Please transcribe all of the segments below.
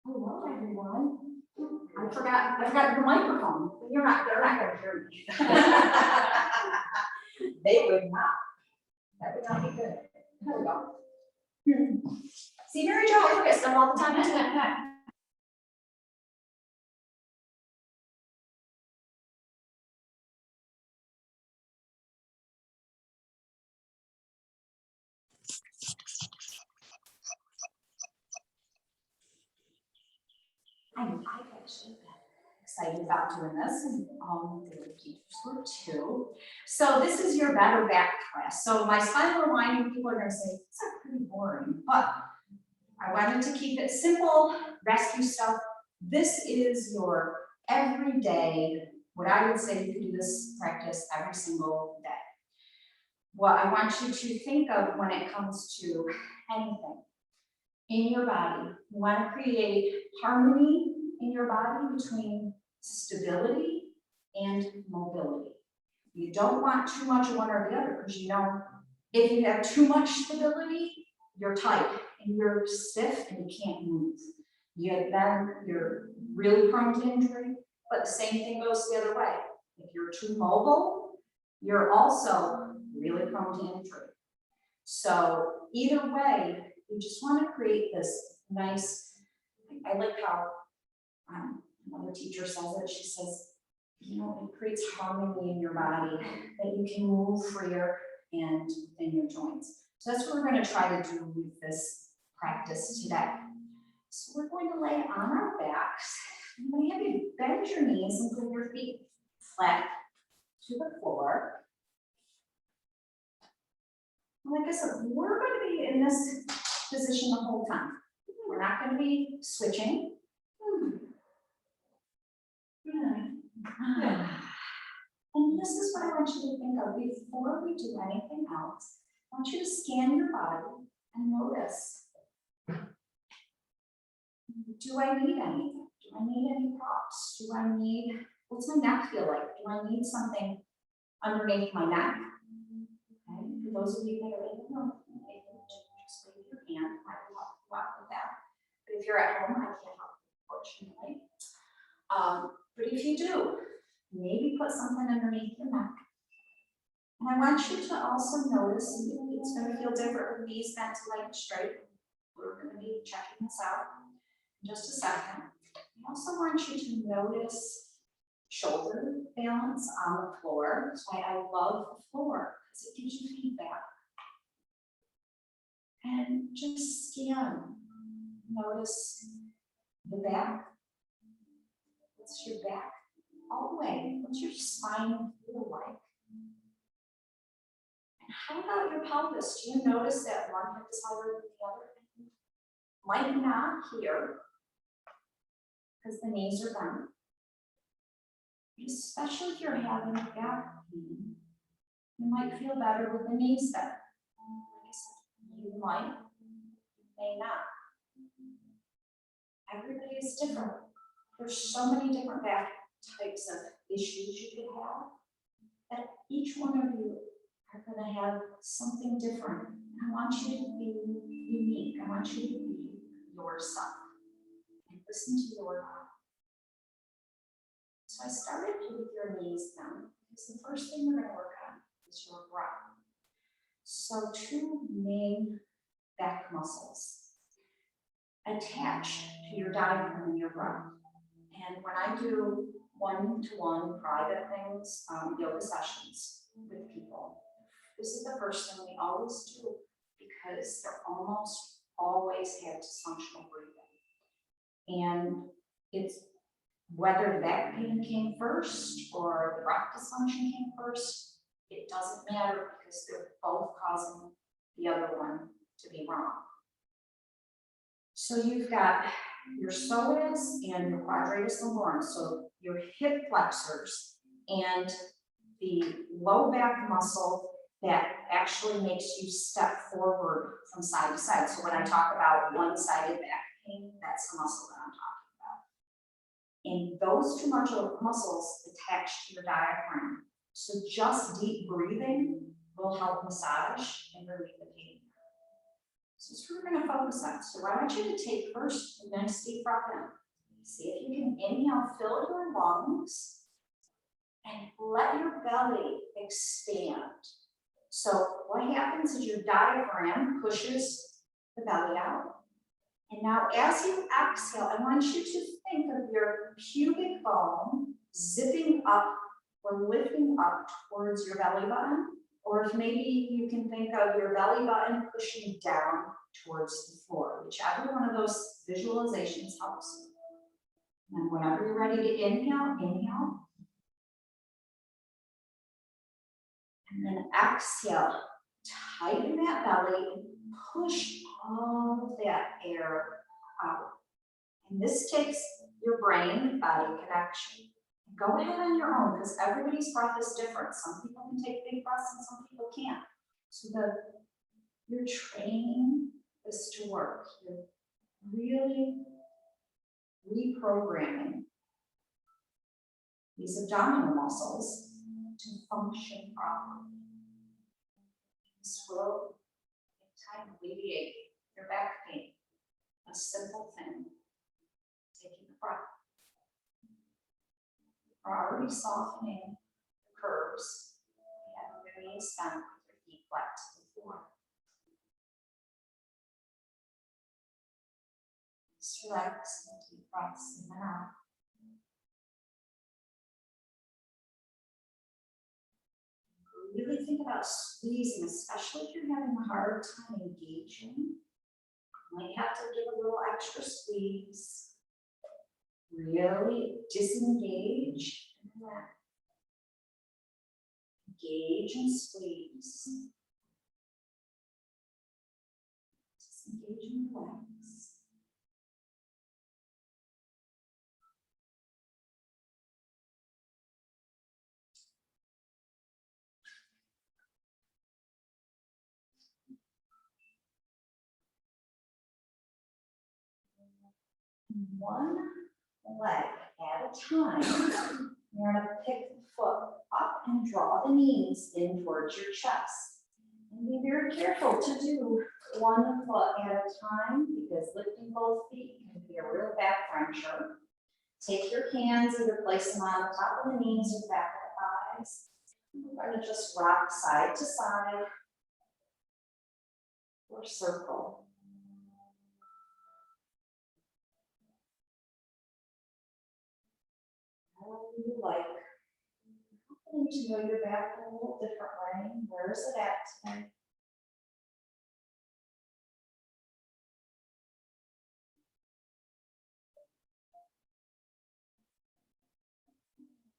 Hello, everyone. I forgot the microphone. They're not going to hear me. They would not. That would not be good. There we go. See, Mary Jo, I forget stuff all the time. I'm actually excited about doing this, and all the other teachers were too. So this is your BetterBack class. So my spinal alignment, people are going to say, it's pretty boring, but I wanted to keep it simple, rescue stuff. This is your everyday, what I would say you can do this practice every single day. What I want you to think of when it comes to anything in your body, you want to create harmony in your body between stability and mobility. You don't want too much of one or the other, because you know, if you have too much stability, you're tight and you're stiff and you can't move. Then you're really prone to injury, but the same thing goes the other way. If you're too mobile, you're also really prone to injury. So either way, you just want to create this nice, I like how another teacher says it, she says, you know, it creates harmony in your body, that you can move freer and in your joints. So that's what we're going to try to do with this practice today. So we're going to lay on our backs. I'm going to have you bend your knees and put your feet flat to the floor. Like I said, we're going to be in this position the whole time. We're not going to be switching. And this is what I want you to think of before we do anything else. I want you to scan your body and notice, do I need anything? Do I need any props? Do I need, what's my neck feel like? Do I need something underneath my neck? Okay. For those of you that are in the room, just wave your hand. I will help you out with that. But if you're at home, I can't help you, unfortunately. But if you do, maybe put something underneath your neck. And I want you to also notice, it's going to feel different with knees bent to legs straight. We're going to be checking this out in just a second. I also want you to notice shoulder balance on the floor. That's why I love the floor, because it gives you feedback. And just scan. Notice the back. What's your back? All the way. What's your spine feel like? And how about your pelvis? Do you notice that one hip is higher than the other? Might not here, because the knees are bent. Especially if you're having back pain, you might feel better with the knees bent. Like I said, you might, you may not. Everybody is different. There's so many different back types of issues you could have, that each one of you are going to have something different. I want you to be unique. I want you to be yourself and listen to your body. So I started with your knees down, because the first thing we're going to work on is your breath. So two main back muscles attached to your diaphragm and your breath. And when I do one-to-one private things, yoga sessions with people, this is the first thing we always do, because they're almost always have dysfunctional breathing. And it's whether the back pain came first or the breath dysfunction came first, it doesn't matter, because they're both causing the other one to be wrong. So you've got your psoas and your quadratus lumborum, so your hip flexors and the low back muscle that actually makes you step forward from side to side. So when I talk about one-sided back pain, that's the muscle that I'm talking about. And those two muscles attach to your diaphragm. So just deep breathing will help massage and relieve the pain. This is what we're gonna focus on. So I want you to take first a nice deep breath in. See if you can inhale, fill your lungs, and let your belly expand. So what happens is your diaphragm pushes the belly out. And now as you exhale, I want you to think of your pubic bone zipping up or lifting up towards your belly button. Or if maybe you can think of your belly button pushing down towards the floor, whichever one of those visualizations helps. And whenever you're ready to inhale, inhale. And then exhale, tighten that belly and push all of that air out. And this takes your brain body connection. Go ahead on your own because everybody's breath is different. Some people can take big breaths and some people can't. So your training is to work. You're really reprogramming these abdominal muscles to function properly. This will, in time, alleviate your back pain. A simple thing, taking a breath. We're already softening the curves. We have your knees bent with your feet flat to the floor. Just relax and deep breaths in and out. Really think about squeezing, especially if you're having a hard time engaging. You might have to give a little extra squeeze. Really disengage and relax. Engage and squeeze. Disengage and relax. One leg at a time, you're going to pick the foot up and draw the knees in towards your chest. And be very careful to do one foot at a time because lifting both feet can be a real back wrencher. Take your hands, either place them on the top of the knees or back of the thighs. We're going to just rock side to side or circle. You like to know your back a little different way. Where is it at today?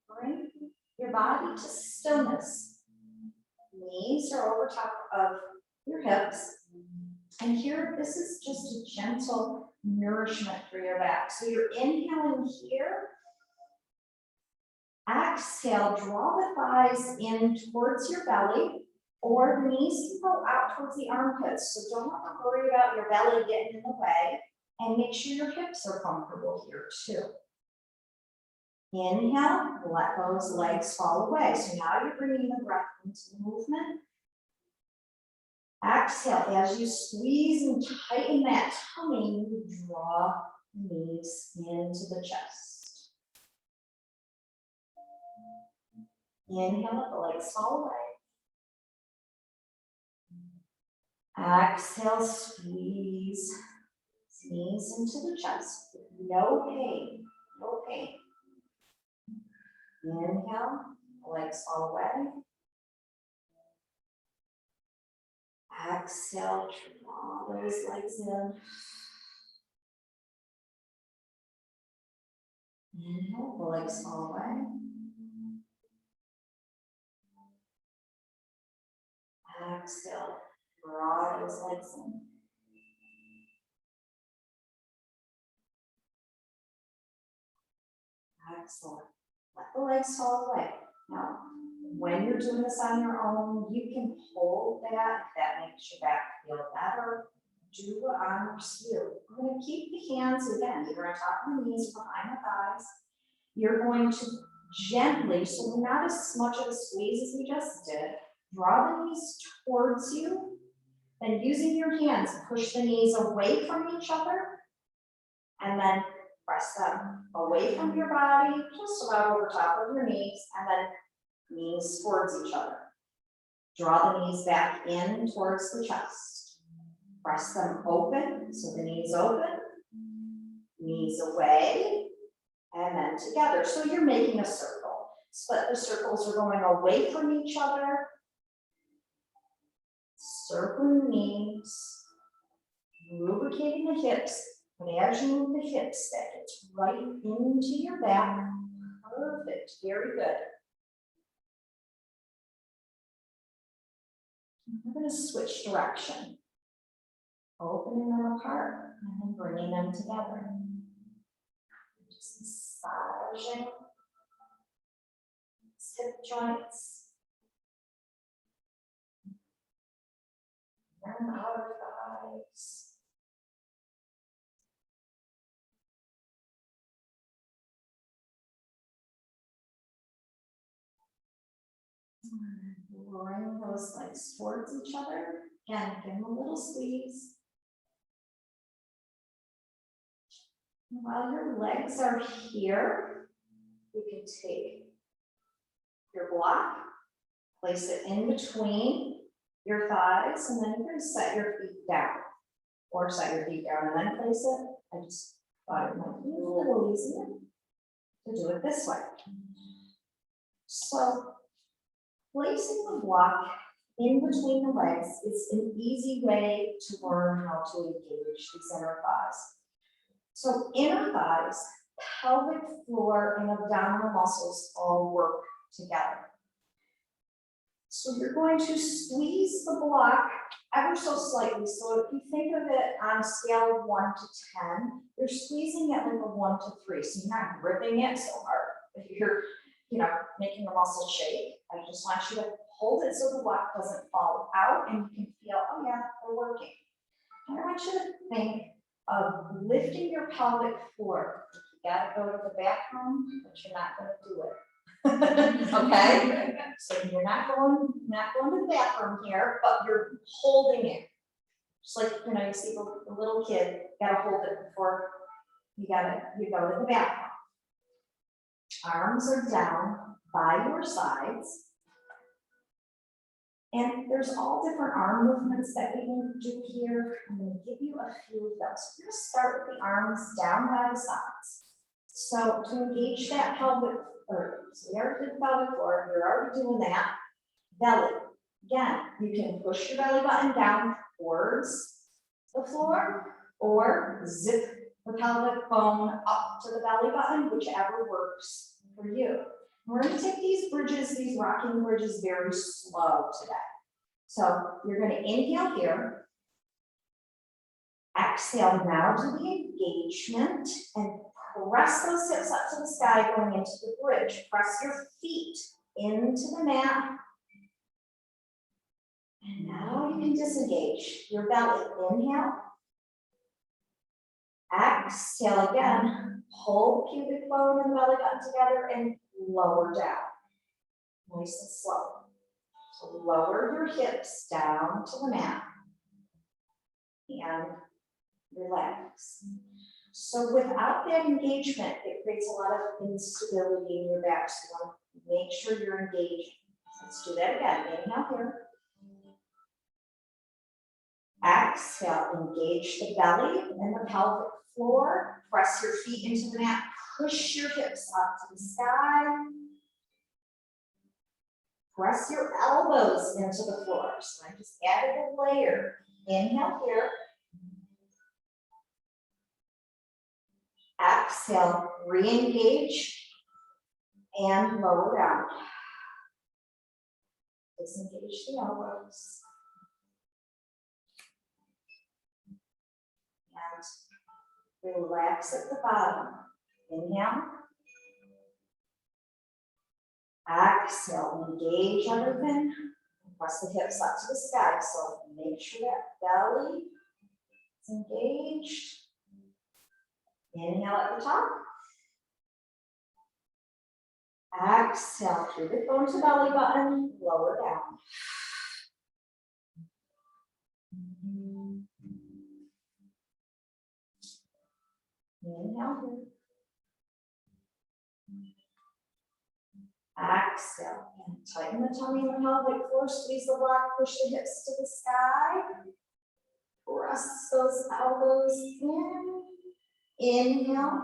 Bring your body to stillness. Knees are over top of your hips. And here, this is just a gentle nourishment for your back. So you're inhaling here. Exhale, draw the thighs in towards your belly, or the knees can go out towards the armpits. So don't have to worry about your belly getting in the way, and make sure your hips are comfortable here too. Inhale, let those legs fall away. So now you're bringing the breath into the movement. Exhale, as you squeeze and tighten that tummy, you draw the knees into the chest. Inhale, let the legs fall away. Exhale, squeeze knees into the chest. No pain, no pain. Inhale, legs fall away. Exhale, draw those legs in. Inhale, the legs fall away. Exhale, draw those legs in. Excellent. Let the legs fall away. Now, when you're doing this on your own, you can hold that if that makes your back feel better. Do what honors you. We're going to keep the hands again, either on top of the knees or behind the thighs. You're going to gently, so not as much of a squeeze as we just did, draw the knees towards you Then using your hands, push the knees away from each other. And then press them away from your body, just about over top of your knees, and then knees towards each other. Draw the knees back in towards the chest. Press them open, so the knees open, knees away, and then together. So you're making a circle. But the circles are going away from each other. Circling knees, lubricating the hips. But as you move the hips, that gets right into your back. Perfect, very good. We're going to switch direction. Opening them apart and then bringing them together. Just massaging hip joints. And outer thighs. Bring those legs towards each other. Again, give them a little squeeze. And while your legs are here, you can take your block, place it in between your thighs, and then you're going to set your feet down. Or set your feet down and then place it. I just thought it might be a little easier to do it this way. So, placing the block in between the legs is an easy way to learn how to engage these inner thighs. So inner thighs, pelvic floor, and abdominal muscles all work together. So you're going to squeeze the block ever so slightly. So if you think of it on a scale of 1 to 10, you're squeezing it like a 1 to 3. So you're not gripping it so hard. If you're making the muscle shake, I just want you to hold it so the block doesn't fall out and you can feel, oh yeah, they're working. And I want you to think of lifting your pelvic floor. You gotta go to the bathroom, but you're not gonna do it. Okay? So you're not going to the bathroom here, but you're holding it. Just like, you see the little kid, you gotta hold it before you go to the bathroom. Arms are down by your sides. And there's all different arm movements that we can do here. I'm going to give you a few of those. We're going to start with the arms down by the sides. So to engage that pelvic, so we already did the pelvic floor, you're already doing that. Belly. Again, you can push your belly button down towards the floor or zip the pelvic bone up to the belly button, whichever works for you. We're going to take these bridges, these rocking bridges, very slow today. So you're going to inhale here. Exhale now to the engagement and press those hips up to the sky going into the bridge. Press your feet into the mat. And now you can disengage your belly. Inhale. Exhale again. Pull the pubic bone and the belly button together and lower down. Nice and slow. So lower your hips down to the mat and relax. So without that engagement, it creates a lot of instability in your back. So you want to make sure you're engaging. Let's do that again. Inhale here. Exhale, engage the belly and the pelvic floor. Press your feet into the mat. Push your hips up to the sky. Press your elbows into the floor. So I just added a layer. Inhale here. Exhale, re-engage and lower down. Disengage the elbows. And relax at the bottom. Inhale. Exhale, engage everything. Press the hips up to the sky. So make sure that belly is engaged. Inhale at the top. Exhale, pubic bone to belly button, lower down. Inhale here. Exhale, and tighten the tummy and the pelvic floor, squeeze the block, push the hips to the sky. Press those elbows in. Inhale.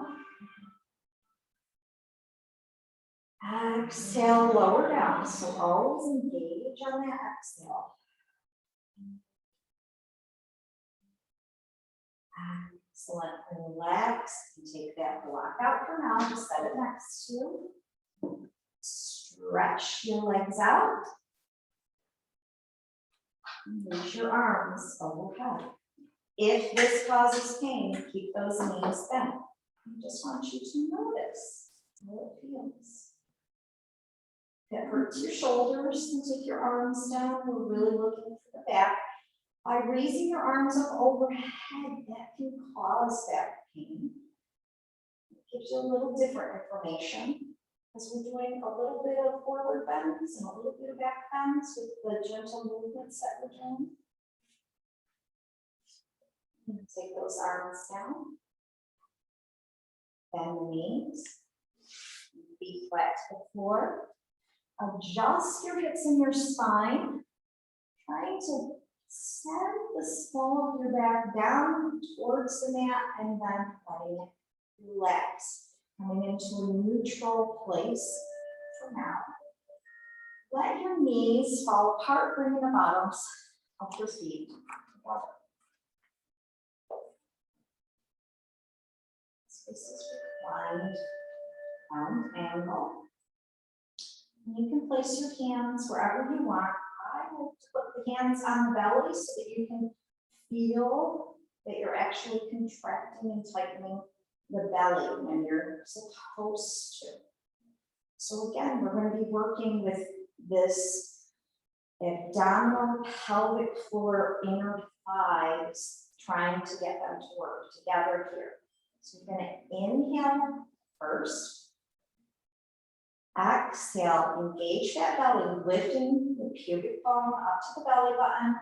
Exhale, lower down, so always engage on that exhale. Excellent, relax, and take that block out for now, just set it next to you. Stretch your legs out. Reach your arms overhead. If this causes pain, keep those knees bent. I just want you to notice how it feels. If it hurts your shoulders, then take your arms down. We're really looking for the back. By raising your arms up overhead, that can cause back pain. It gives you a little different information, because we're doing a little bit of forward bends and a little bit of back bends with the gentle movements that we're doing. Take those arms down. Bend the knees. Feet flat to the floor. Adjust your hips and your spine. Trying to send the small of your back down towards the mat and then letting it relax. Coming into a neutral place for now. Let your knees fall apart, bringing the bottoms of your feet together. This is reclined round angle. And you can place your hands wherever you want. I like to put the hands on the belly so that you can feel that you're actually contracting and tightening the belly when you're supposed to. So again, we're going to be working with this abdominal pelvic floor inner thighs, trying to get them to work together here. So you're going to inhale first. Exhale, engage that belly, lifting the pubic bone up to the belly button.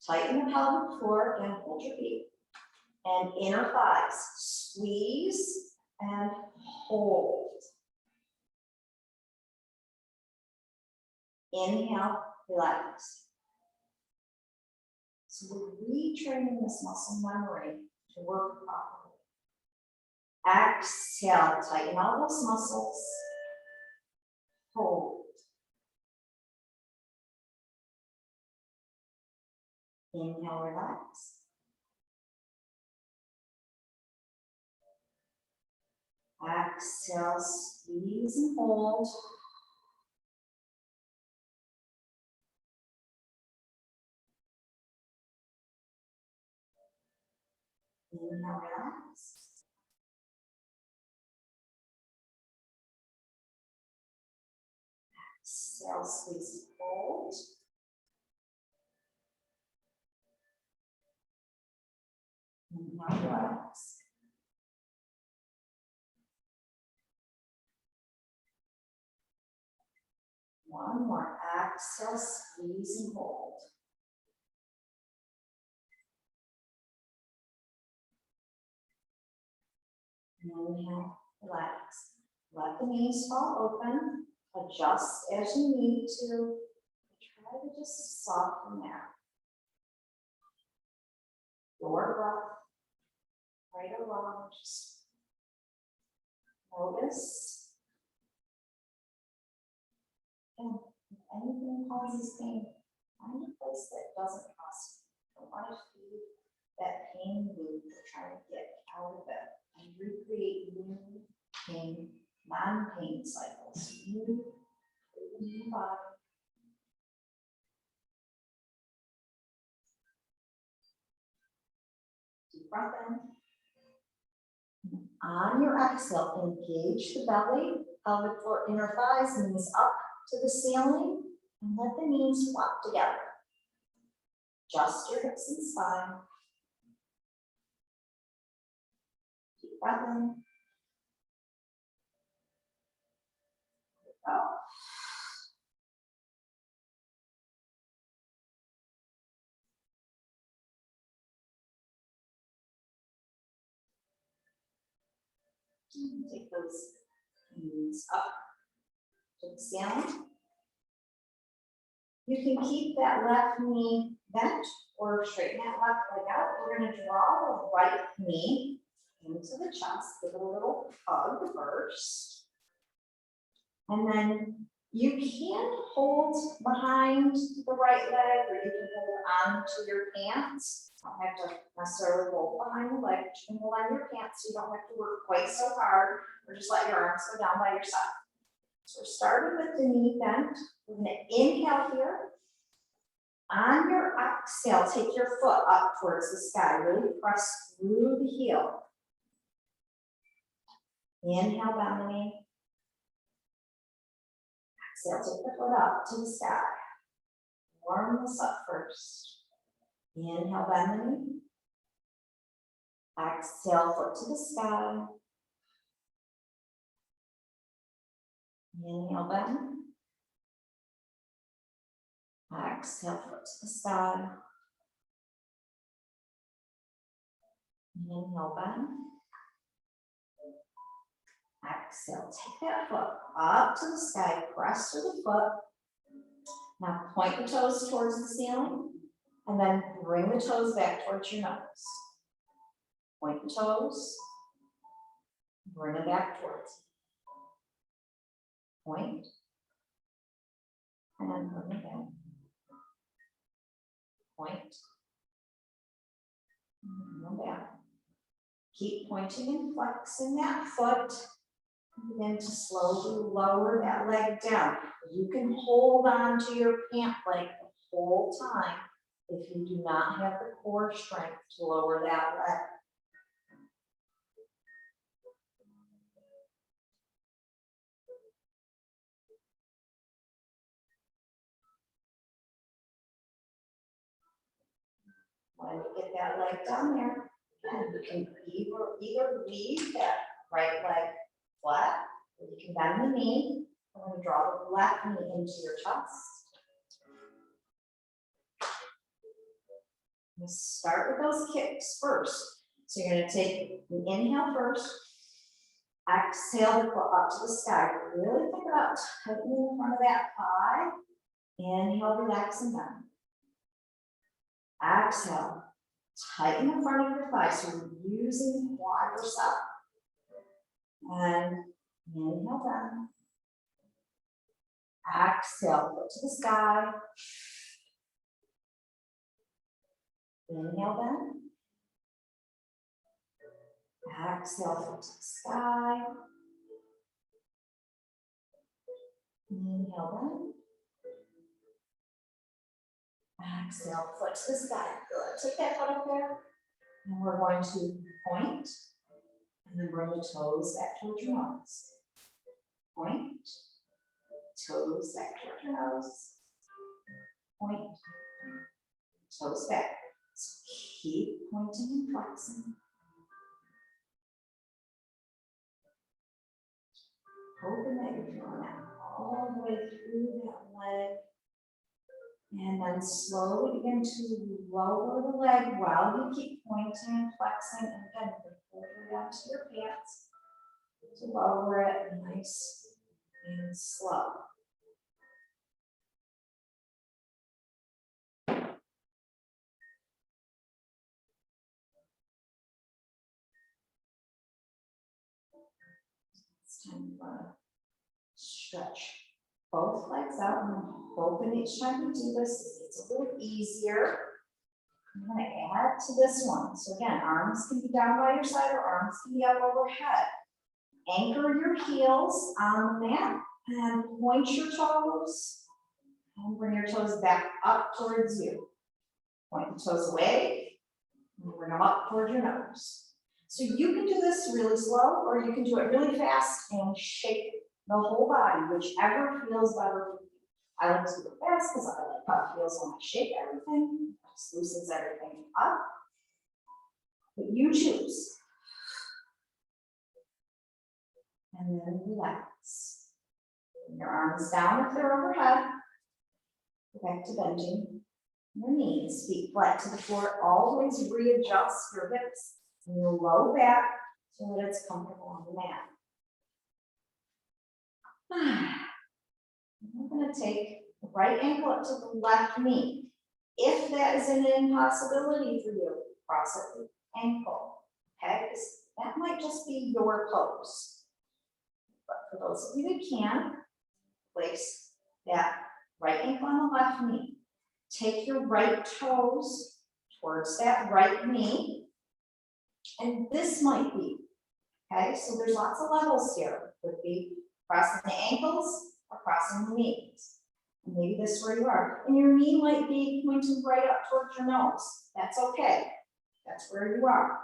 Tighten the pelvic floor, again, hold your feet. And inner thighs, squeeze and hold. Inhale, relax. So we're retraining this muscle memory to work properly. Exhale, tighten all those muscles. Hold. Inhale, relax. Exhale, squeeze and hold. Inhale, relax. Exhale, squeeze and hold. Inhale, relax. One more. Exhale, squeeze and hold. Inhale, relax. Let the knees fall open. Adjust as you need to. Try to just soften that. Your breath, right or wrong, just notice. And if anything causes pain, find a place that doesn't cause you. Don't want to feed that pain loop or try to get out of it and recreate new pain, non-pain cycles. New body. Deep breath in. On your exhale, engage the belly, pelvic floor, inner thighs, knees up to the ceiling, and let the knees flop together. Adjust your hips and spine. Deep breath in. Go. Take those knees up to the ceiling. You can keep that left knee bent or straighten that left leg out. We're going to draw the right knee into the chest. Give it a little hug first. And then you can hold behind the right leg, or you can hold on to your pants. You don't have to necessarily hold behind the leg, but you can hold on your pants so you don't have to work quite so hard, or just let your arms go down by your side. So we're starting with the knee bent. We're going to inhale here. On your exhale, take your foot up towards the sky. Really press through the heel. Inhale, bend the knee. Exhale, take the foot up to the sky. Warm this up first. Inhale, bend the knee. Exhale, foot to the sky. Inhale, bend. Exhale, foot to the sky. Inhale, bend. Exhale, take that foot up to the sky, press through the foot. Now point the toes towards the ceiling, and then bring the toes back towards your nose. Point the toes, bring it back towards you. Point, and then bring it back. Point, and bring it back. Keep pointing and flexing that foot. Begin to slowly lower that leg down. You can hold on to your pant leg the whole time if you do not have the core strength to lower that leg. When you get that leg down there, again, you can either leave that right leg flat, or you can bend the knee. I'm going to draw the left knee into your chest. I'm going to start with those kicks first. So you're going to take the inhale first. Exhale the foot up to the sky. Really think about tightening in front of that thigh. Inhale, relax and bend. Exhale, tighten the front of your thigh. So you're using the quadricep. And inhale, bend. Exhale, foot to the sky. Inhale, bend. Exhale, foot to the sky. Inhale, bend. Exhale, foot to the sky. Good. Take that foot up there. And we're going to point. And then bring the toes back towards your nose. Point. Toes back towards your nose. Point. Toes back. So keep pointing and flexing. Hoping that you're feeling that all the way through that leg. And then slowly begin to lower the leg while you keep pointing and flexing. And again, pull it down to your pants to lower it nice and slow. It's time to stretch both legs out, and I'm hoping each time you do this, it's a little easier. I'm going to add to this one. So again, arms can be down by your side or arms can be up overhead. Anchor your heels on the mat and point your toes and bring your toes back up towards you. Point the toes away and bring them up toward your nose. So you can do this really slow or you can do it really fast and shake the whole body, whichever feels better for you. I like to do it fast because I like how it feels when I shake everything. It just loosens everything up. But you choose. And then relax. Bring your arms down if they're overhead. Go back to bending your knees. Feet flat to the floor. Always readjust your hips and your low back so that it's comfortable on the mat. I'm gonna take the right ankle up to the left knee. If that is an impossibility for you, cross at the ankle, okay? 'Cause that might just be your pose. But for those of you that can, place that right ankle on the left knee. Take your right toes towards that right knee. And this might be, okay? So there's lots of levels here. Could be crossing the ankles or crossing the knees. And maybe this is where you are. And your knee might be pointing right up towards your nose. That's okay. That's where you are.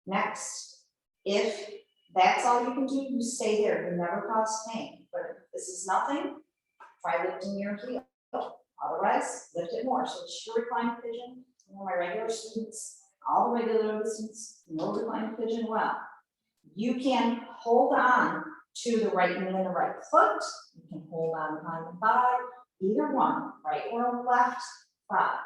Next, if that's all you can do, you stay there. You never cause pain. But if this is nothing, try lifting your heel. Otherwise, lift it more. So it's your reclined pigeon. My regular students, all the regular students, no reclined pigeon well. You can hold on to the right knee and the right foot. You can hold on behind the thigh, either one, right or left thigh.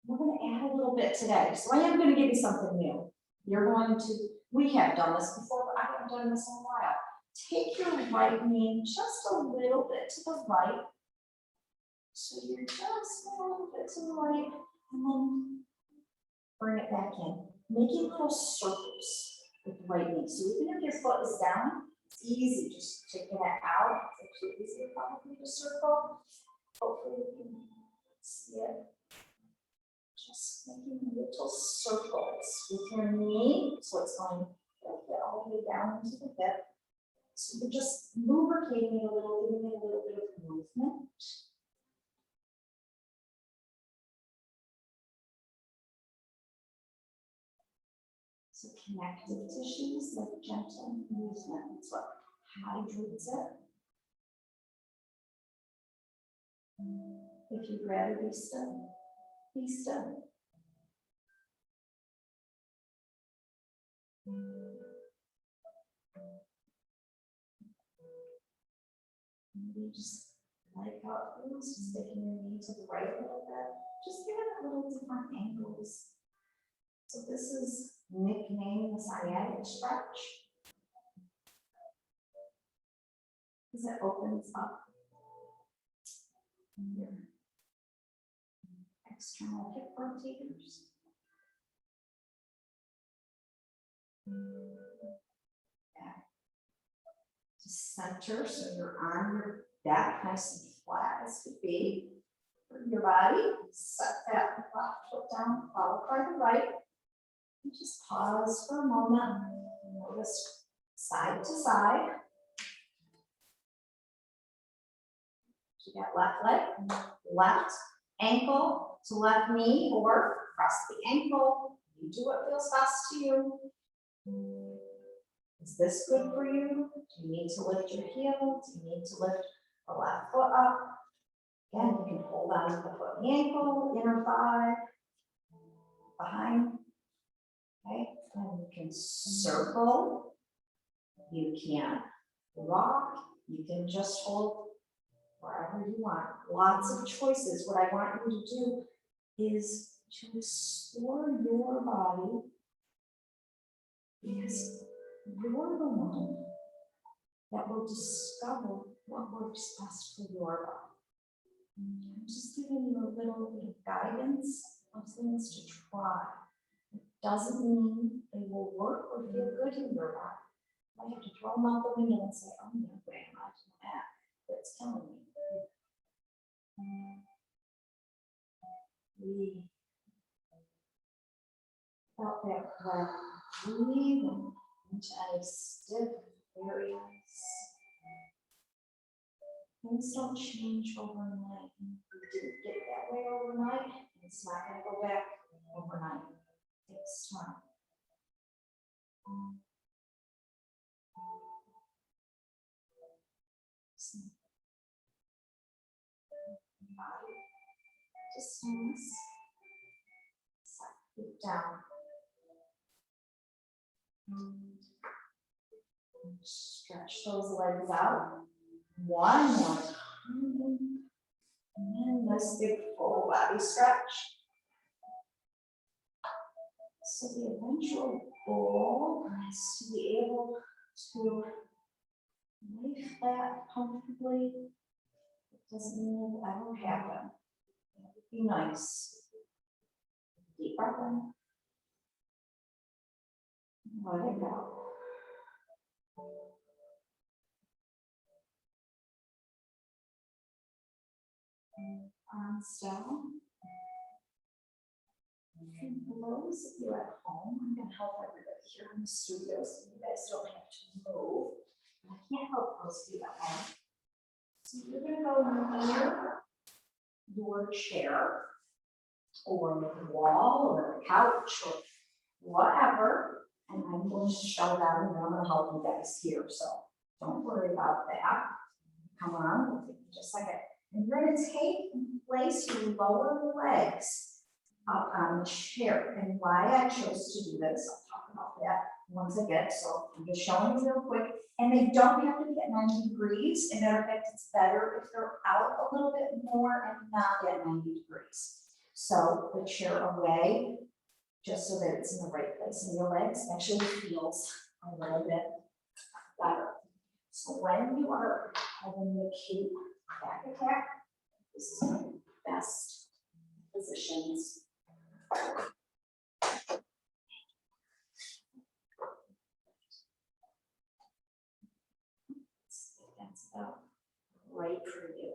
We're going to add a little bit today. So I am going to give you something new. You're going to, we have done this before, but I haven't done this in a while. Take your right knee just a little bit to the right. So you're just a little bit to the right, and then bring it back in. Making little circles with the right knee. So even if your foot is down, it's easy, just taking it out. It's actually easier probably to circle. Hopefully you can see it. Just making little circles with your knee. So it's going to get all the way down into the hip. So you're just lubricating it a little, giving it a little bit of movement. So connective tissues, like gentle movement, that's what hydrates it. If you'd rather be still, be still. Maybe just like how it feels, just taking your knee to the right a little bit, just give it a little different angles. So this is nicknamed the sciatic stretch, because it opens up your external hip rotators. Back to center, so you're on your back, nice and flat as could be. For your body, set that left foot down, followed by the right. And just pause for a moment. Notice side to side. You got left leg, left ankle to left knee, or cross the ankle. You do what feels best to you. Is this good for you? Do you need to lift your heel? Do you need to lift the left foot up? Again, you can hold on to the foot and the ankle, inner thigh, behind. Okay, and you can circle. You can rock. You can just hold wherever you want. Lots of choices. What I want you to do is to explore your body, because you're the one that will discover what works best for your body. I'm just giving you a little bit of guidance of things to try. It doesn't mean they will work or feel good in your body. I have to throw them out the window and say, oh no, way, I'm not doing that. That's killing me. We felt that breath breathing into any stiff areas. Things don't change overnight. We didn't get that way overnight, and it's not going to go back overnight. It takes time. Body just nice. Sit down. Stretch those legs out. One more time. And then this big full body stretch. So the eventual goal is to be able to lay flat comfortably. It doesn't mean it will ever happen. It would be nice. Deep breath in. Let it go. Arms down. And for those of you at home, I'm going to help everybody here in the studio so you guys don't have to move. I can't help those of you at home. So you're going to go near your chair or the wall or the couch or whatever. And I'm going to show them and I'm going to help you guys here. So don't worry about that. Come on, we'll take just a second. And you're going to take and place your lower legs up on the chair. And why I chose to do this, I'll talk about that once I get. So I'm just showing you real quick. And they don't have to be at 90 degrees. As a matter of fact, it's better if they're out a little bit more and not at 90 degrees. So the chair away, just so that it's in the right place. And your legs actually feels a little bit better. So when you are having the acute back attack, this is the best positions. That's about right for you.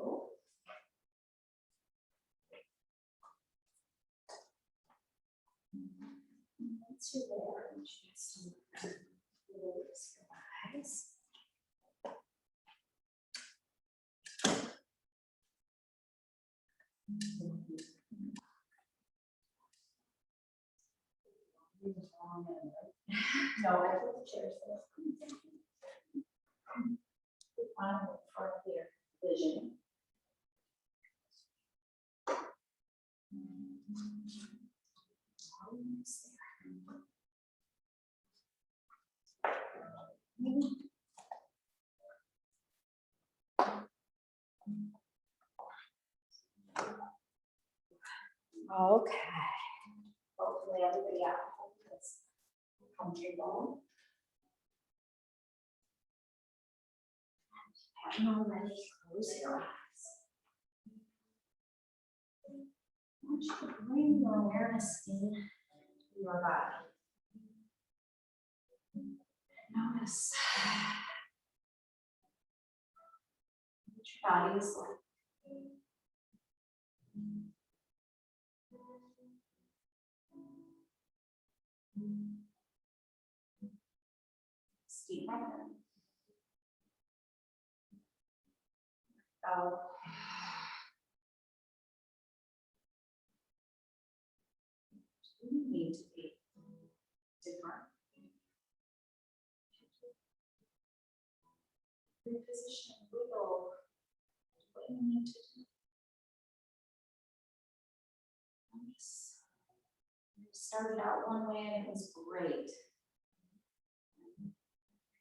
Once you're there, just release your eyes. No, I put the chairs there. On for their vision. Okay. Hopefully everybody out is comfortable. Haven't already, close your eyes. I want you to bring your awareness in your body. Notice what your body is like. Deep breath in. Out. You need to be different. Reposition, wiggle, what you need to do. Nice. You started out one way and it was great.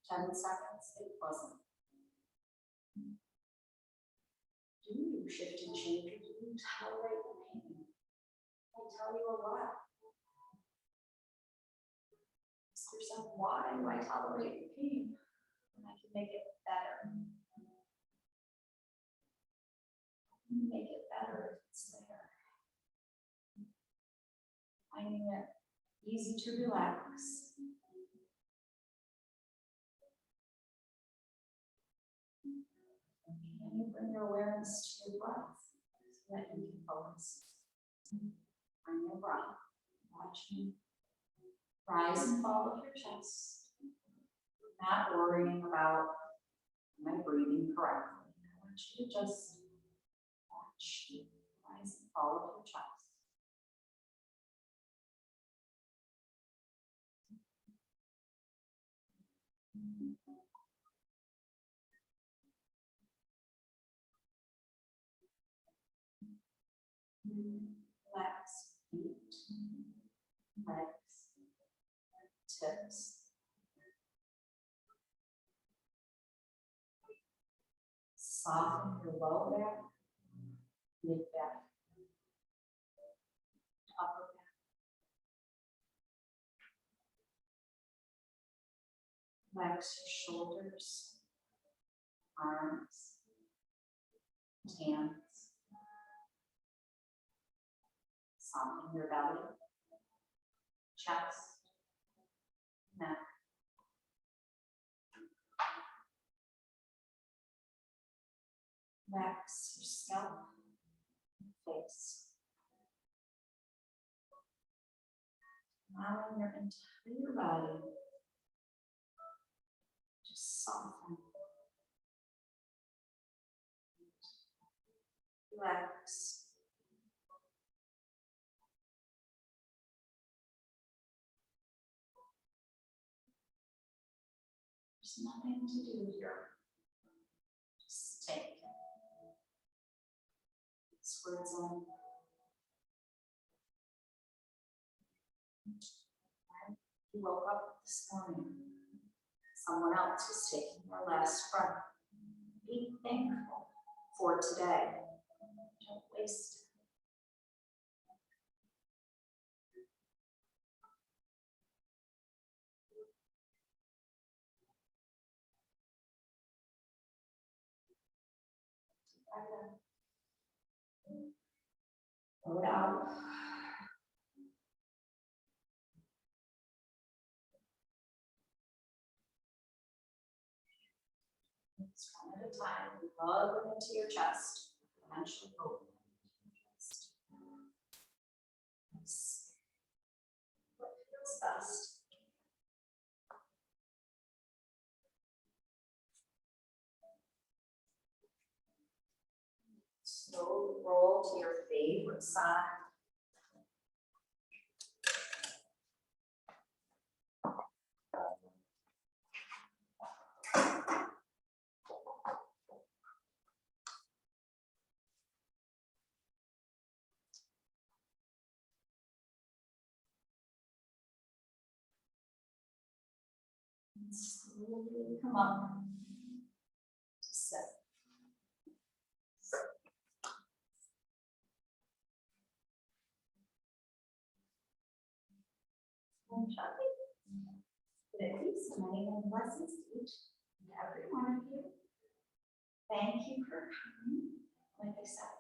10 seconds, it wasn't. Do you shift and change or do you tolerate the pain? I'll tell you a lot. Ask yourself, why do I tolerate the pain when I can make it better? Make it better if it's there. Finding it easy to relax. And you bring your awareness to your breath so that you can focus on your breath. Watching rise and fall of your chest. Not worrying about, am I breathing correctly? I want you to just watch rise and fall of your chest. Relax feet, legs, tips. Soften your low back, mid back, upper back. Relax your shoulders, arms, hands. Soften your belly, chest, neck. Relax your scalp, face. Allowing your entire body to soften. Relax. There's nothing to do here. Just take these words in. You woke up this morning. Someone else was taking their last breath. Be thankful for today. Don't waste it. Blow it out. It's one at a time. Lug them into your chest. Eventually open your chest. Yes. What feels best? Slowly roll to your favorite side. And slowly come up to sit. Good peace and many blessings to each and every one of you. Thank you for coming. Like I said,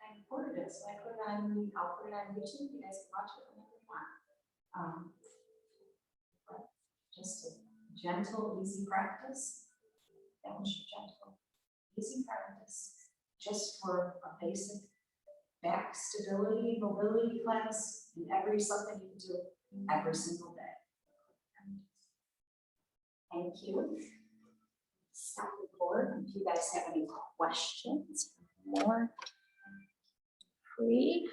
I recorded it, so I'll put it on YouTube. You guys can watch it whenever you want. But just a gentle, easy practice. That was your gentle, easy practice. Just for a basic back stability, mobility class, and something you can do every single day. Thank you. Stop record. If you guys have any questions, more free.